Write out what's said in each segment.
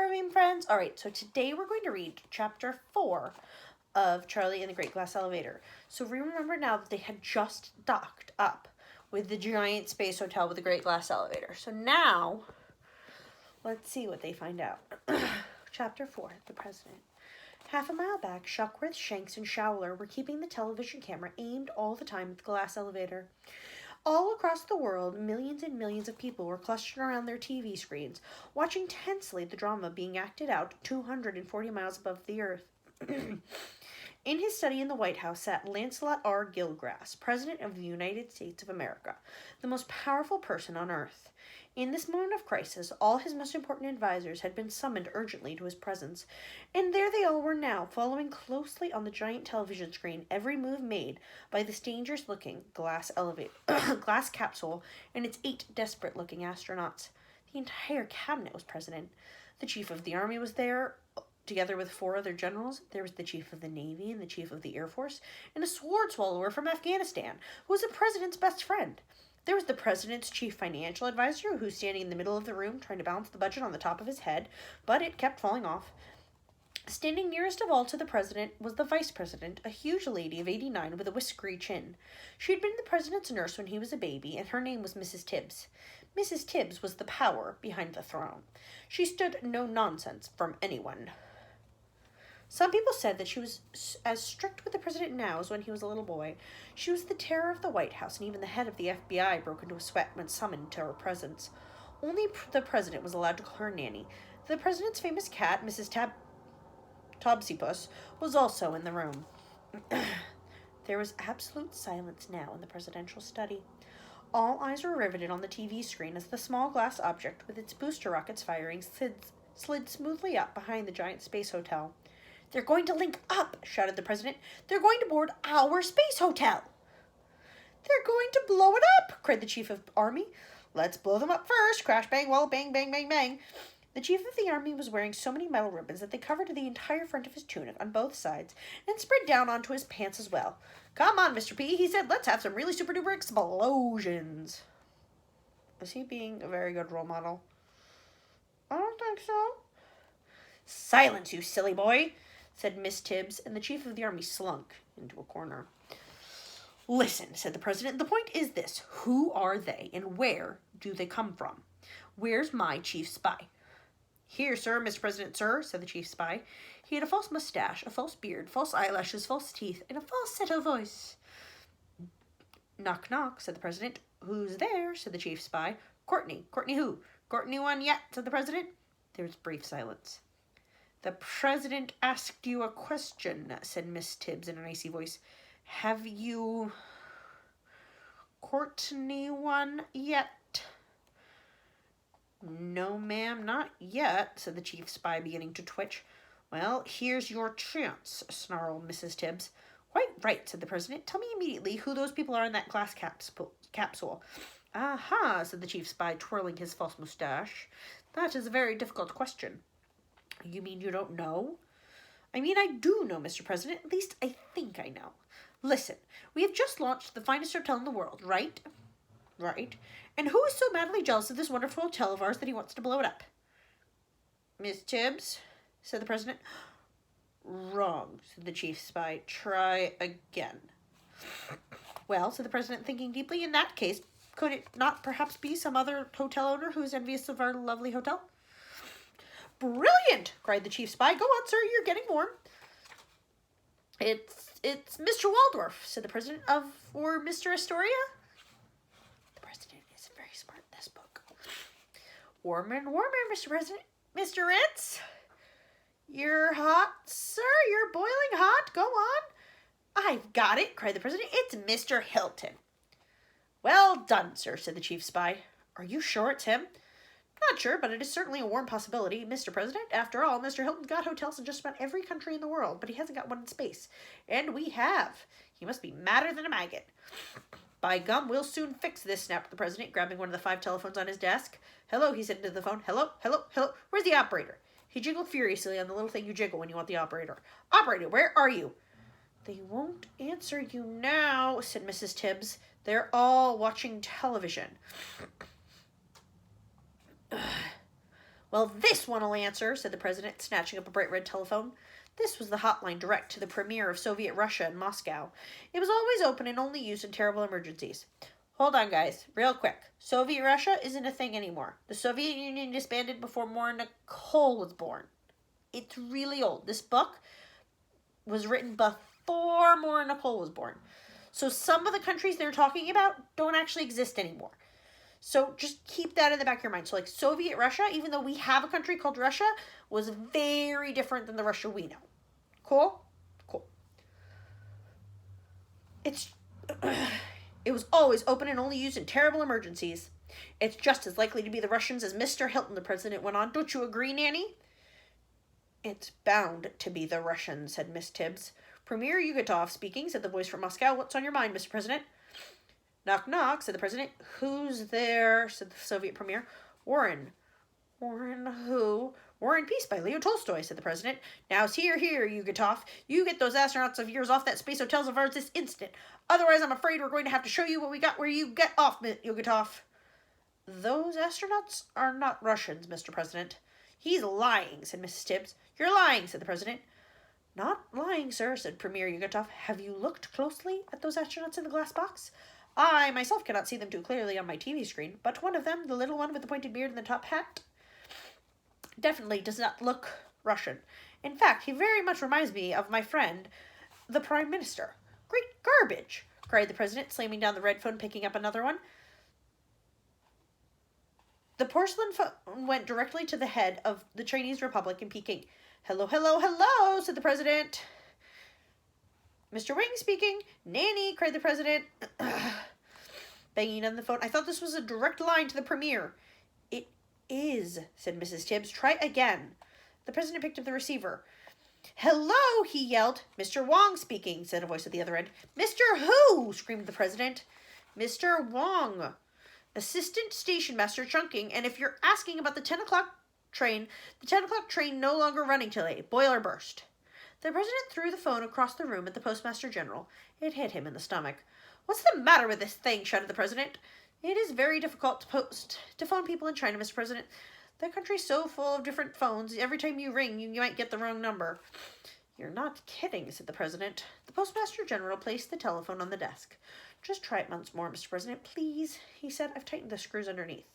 Starbeam friends. Alright, so today we're going to read chapter 4 of Charlie and the Great Glass Elevator. So remember now that they had just docked up with the giant space hotel with the Great Glass Elevator. So now, let's see what they find out. Chapter 4, The President. Half a mile back, Shuckworth, Shanks, and Showler were keeping the television camera aimed all the time at the glass elevator. All across the world, millions and millions of people were clustered around their TV screens, watching tensely the drama being acted out 240 miles above the earth. In his study in the White House sat Lancelot R. Gilgrass, President of the United States of America, the most powerful person on earth. In this moment of crisis, all his most important advisors had been summoned urgently to his presence, and there they all were now, following closely on the giant television screen every move made by this dangerous-looking glass capsule and its 8 desperate-looking astronauts. The entire cabinet was present. The chief of the army was there, together with 4 other generals. There was the chief of the Navy and the chief of the Air Force, and a sword swallower from Afghanistan, who was the president's best friend. There was the president's chief financial advisor, who was standing in the middle of the room trying to balance the budget on the top of his head, but it kept falling off. Standing nearest of all to the president was the vice president, a huge lady of 89 with a whiskery chin. She had been the president's nurse when he was a baby, and her name was Mrs. Tibbs. Mrs. Tibbs was the power behind the throne. She stood no nonsense from anyone. Some people said that she was as strict with the president now as when he was a little boy. She was the terror of the White House, and even the head of the FBI broke into a sweat when summoned to her presence. Only the president was allowed to call her Nanny. The president's famous cat, Mrs. Tobsypuss, was also in the room. There was absolute silence now in the presidential study. All eyes were riveted on the TV screen as the small glass object with its booster rockets firing slid smoothly up behind the giant space hotel. "They're going to link up," shouted the president. "They're going to board our space hotel." "They're going to blow it up," cried the chief of army. "Let's blow them up first. Crash, bang, well, bang, bang, bang, bang." The chief of the army was wearing so many metal ribbons that they covered the entire front of his tunic on both sides and spread down onto his pants as well. "Come on, Mr. P," he said. "Let's have some really super-duper explosions." Was he being a very good role model? I don't think so. "Silence, you silly boy," said Miss Tibbs, and the chief of the army slunk into a corner. "Listen," said the president. "The point is this. Who are they, and where do they come from? Where's my chief spy?" "Here, sir, Mr. President, sir," said the chief spy. He had a false mustache, a false beard, false eyelashes, false teeth, and a falsetto voice. "Knock, knock," said the president. "Who's there?" said the chief spy. "Courtney." "Courtney who?" "Courtney one yet," said the president. There was brief silence. "The president asked you a question," said Miss Tibbs in an icy voice. "Have you Courtney one yet?" "No, ma'am, not yet," said the chief spy, beginning to twitch. "Well, here's your chance," snarled Mrs. Tibbs. "Quite right," said the president. "Tell me immediately who those people are in that glass capsule." "Aha," said the chief spy, twirling his false mustache. "That is a very difficult question." "You mean you don't know?" "I mean I do know, Mr. President. At least I think I know. Listen, we have just launched the finest hotel in the world, right?" "Right. And who is so madly jealous of this wonderful hotel of ours that he wants to blow it up?" "Miss Tibbs," said the president. "Wrong," said the chief spy. "Try again." "Well," said the president, thinking deeply, "in that case, could it not perhaps be some other hotel owner who is envious of our lovely hotel?" "Brilliant!" cried the chief spy. "Go on, sir, you're getting warm." It's Mr. Waldorf," said the president, or Mr. Astoria." The president is very smart in this book. "Warmer and warmer, Mr. President. Mr. Ritz?" "You're hot, sir. You're boiling hot. Go on." "I've got it," cried the president. "It's Mr. Hilton." "Well done, sir," said the chief spy. "Are you sure it's him?" "Not sure, but it is certainly a warm possibility, Mr. President. After all, Mr. Hilton's got hotels in just about every country in the world, but he hasn't got one in space. And we have. He must be madder than a maggot." "By gum, we'll soon fix this," snapped the president, grabbing one of the 5 telephones on his desk. "Hello," he said into the phone. "Hello, hello, hello. Where's the operator?" He jiggled furiously on the little thing you jiggle when you want the operator. "Operator, where are you?" "They won't answer you now," said Mrs. Tibbs. "They're all watching television." Well, this one will answer, said the president, snatching up a bright red telephone. This was the hotline direct to the premier of Soviet Russia in Moscow. It was always open and only used in terrible emergencies. Hold on, guys, real quick. Soviet Russia isn't a thing anymore. The Soviet Union disbanded before Nicole was born. It's really old. This book was written before Nicole was born. So some of the countries they're talking about don't actually exist anymore. So just keep that in the back of your mind. So like Soviet Russia, even though we have a country called Russia, was very different than the Russia we know. Cool? Cool. It was always open and only used in terrible emergencies. It's just as likely to be the Russians as Mr. Hilton, the president went on. Don't you agree, Nanny? It's bound to be the Russians, said Miss Tibbs. Premier Yugatov speaking, said the voice from Moscow. What's on your mind, Mr. President? Knock, knock, said the president. Who's there, said the Soviet premier. Warren. Warren who? War and Peace by Leo Tolstoy, said the president. Now, here, Yugatov. You get those astronauts of yours off that space hotels of ours this instant. Otherwise, I'm afraid we're going to have to show you what we got where you get off, Yugatov. Those astronauts are not Russians, Mr. President. He's lying, said Mrs. Tibbs. You're lying, said the president. Not lying, sir, said Premier Yugatov. Have you looked closely at those astronauts in the glass box? I myself cannot see them too clearly on my TV screen, but one of them, the little one with the pointed beard and the top hat, definitely does not look Russian. In fact, he very much reminds me of my friend, the Prime Minister. Great garbage, cried the president, slamming down the red phone, picking up another one. The porcelain phone went directly to the head of the Chinese Republic in Peking. Hello, hello, hello, said the president. Mr. Wing speaking. Nanny, cried the president, banging on the phone. I thought this was a direct line to the premier. It is, said Mrs. Tibbs. Try again. The president picked up the receiver. Hello, he yelled. Mr. Wong speaking, said a voice at the other end. Mr. Who? Screamed the president. Mr. Wong. Assistant Station Master Chunking, and if you're asking about the 10 o'clock train, the 10 o'clock train no longer running today. Boiler burst. The president threw the phone across the room at the postmaster general. It hit him in the stomach. What's the matter with this thing? Shouted the president. It is very difficult to phone people in China, Mr. President. The country's so full of different phones. Every time you ring, you might get the wrong number. You're not kidding, said the president. The postmaster general placed the telephone on the desk. Just try it once more, Mr. President, please, he said. I've tightened the screws underneath.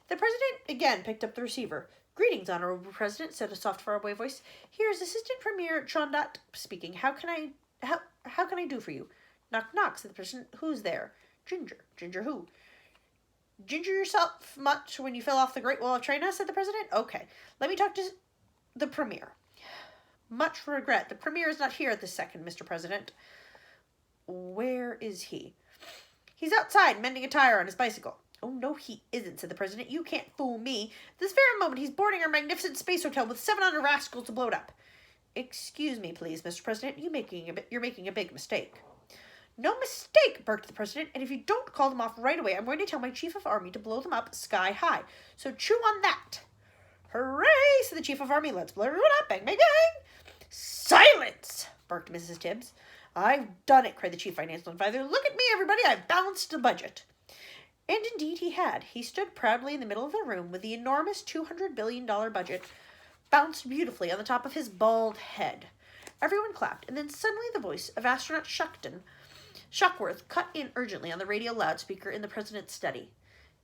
The president again picked up the receiver. Greetings, Honorable President, said a soft, faraway voice. Here's Assistant Premier Chondat speaking. How can I do for you? Knock, knock, said the president. Who's there? Ginger. Ginger who? Ginger yourself much when you fell off the Great Wall of China, said the president. Okay, let me talk to the premier. Much regret. The premier is not here at this second, Mr. President. Where is he? He's outside, mending a tire on his bicycle. Oh, no, he isn't, said the president. You can't fool me. This very moment, he's boarding our magnificent space hotel with 700 rascals to blow it up. Excuse me, please, Mr. President. You're making a big mistake. No mistake, barked the president, and if you don't call them off right away, I'm going to tell my chief of army to blow them up sky high. So chew on that. Hooray, said the chief of army. Let's blow everyone up. Bang, bang, bang. Silence, barked Mrs. Tibbs. I've done it, cried the chief financial advisor. Look at me, everybody. I've balanced the budget. And indeed he had. He stood proudly in the middle of the room with the enormous $200 billion budget bounced beautifully on the top of his bald head. Everyone clapped, and then suddenly the voice of astronaut Shuckworth cut in urgently on the radio loudspeaker in the president's study.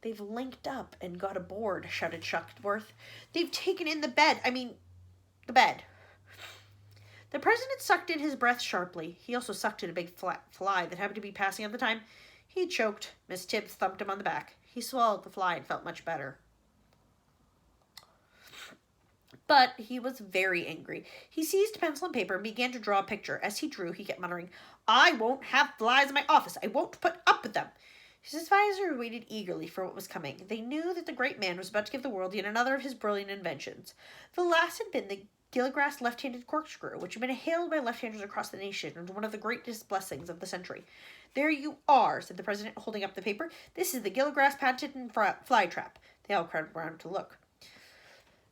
They've linked up and got aboard, shouted Shuckworth. They've taken in the bed. The bed. The president sucked in his breath sharply. He also sucked in a big fly that happened to be passing at the time. He choked. Miss Tibbs thumped him on the back. He swallowed the fly and felt much better. But he was very angry. He seized pencil and paper and began to draw a picture. As he drew, he kept muttering, I won't have flies in my office. I won't put up with them. His advisor waited eagerly for what was coming. They knew that the great man was about to give the world yet another of his brilliant inventions. The last had been the Gilligrass left-handed corkscrew, which had been hailed by left-handers across the nation as one of the greatest blessings of the century. There you are, said the president, holding up the paper. This is the Gilligrass patent fly trap. They all crowded around to look.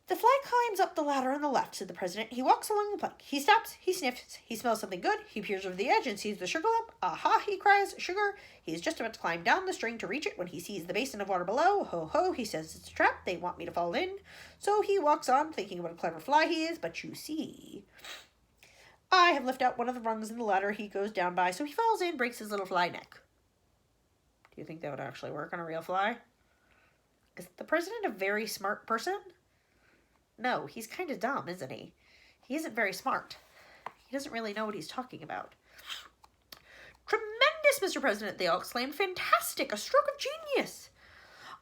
The fly climbs up the ladder on the left, said the president. He walks along the plank. He stops. He sniffs. He smells something good. He peers over the edge and sees the sugar lump. Aha, he cries, sugar. He is just about to climb down the string to reach it when he sees the basin of water below. Ho, ho, he says, it's a trap. They want me to fall in. So he walks on, thinking what a clever fly he is. But you see, I have lifted out one of the rungs in the ladder he goes down by, so he falls in, breaks his little fly neck. Do you think that would actually work on a real fly? Is the president a very smart person? No, he's kind of dumb, isn't he? He isn't very smart. He doesn't really know what he's talking about. Tremendous, Mr. President, they all exclaimed. Fantastic, a stroke of genius.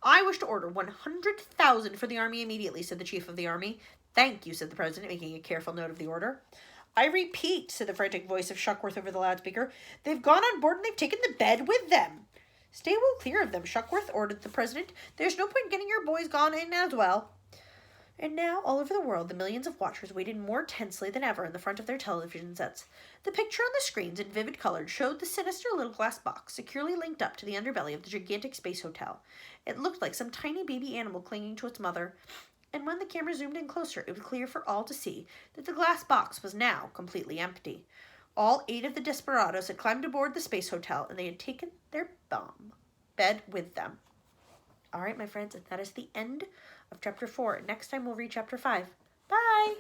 I wish to order 100,000 for the army immediately, said the chief of the army. Thank you, said the president, making a careful note of the order. I repeat, said the frantic voice of Shuckworth over the loudspeaker. They've gone on board and they've taken the bed with them. Stay well clear of them, Shuckworth, ordered the president. There's no point getting your boys gone in as well. And now, all over the world, the millions of watchers waited more tensely than ever in the front of their television sets. The picture on the screens in vivid colors showed the sinister little glass box securely linked up to the underbelly of the gigantic space hotel. It looked like some tiny baby animal clinging to its mother. And when the camera zoomed in closer, it was clear for all to see that the glass box was now completely empty. All 8 of the desperados had climbed aboard the space hotel, and they had taken their bomb bed with them. All right, my friends, that is the end of Chapter 4. Next time we'll read Chapter 5. Bye!